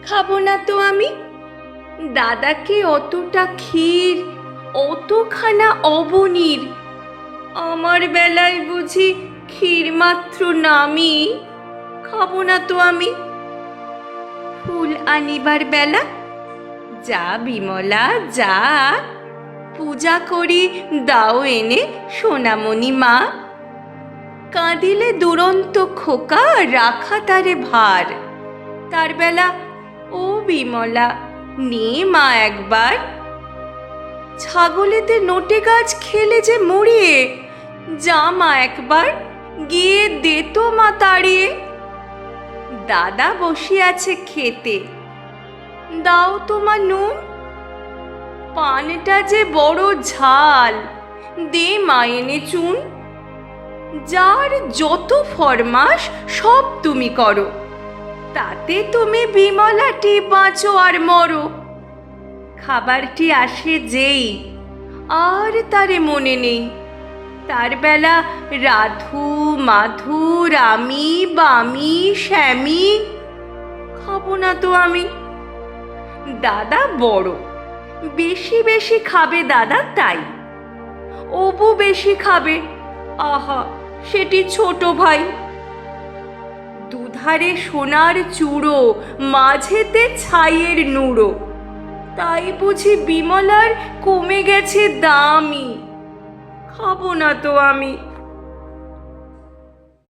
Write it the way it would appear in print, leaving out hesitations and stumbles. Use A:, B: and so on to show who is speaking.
A: খাবো না তো আমি। দাদাকে অতটা ক্ষীর, অতখানা অবনীর, আমার বেলায় বুঝি ক্ষীর মাত্র নামি। খাবো না তো আমি। ফুল আনিবার বেলা, যা বিমলা যা, পূজা করি দাও এনে সোনামণি মা। কাঁদিলে দুরন্ত খোকা রাখা তারে ভার, তার বেলা ও বিমলা নে মা একবার। ছাগলেতে নোটে গাছ খেলে যে মরিয়ে, যা মা একবার গিয়ে দে তো মা তাড়িয়ে। দাদা বসিয়াছে খেতে, দাও তোমার নুন। পানটা যে বড় ঝাল, দে মা এনে চুন। যার যত ফরমাস সব তুমি করো, তাতে তুমি বিমলাটি বাঁচো আর মরো। খাবারটি আসে যেই, আর তারে মনে নেই। তার বেলা রাধু মাধু রামি বামি শ্যামি। খাবো না তো আমি। দাদা বড়, বেশি বেশি খাবে দাদা তাই। অবু বেশি খাবে, আহা সেটি ছোট ভাই। দুধারে সোনার চূড়ো, মাঝেতে ছাইয়ের নুড়ো, তাই বুঝি বিমলার কমে গেছে দামই। খাবো না তো আমি।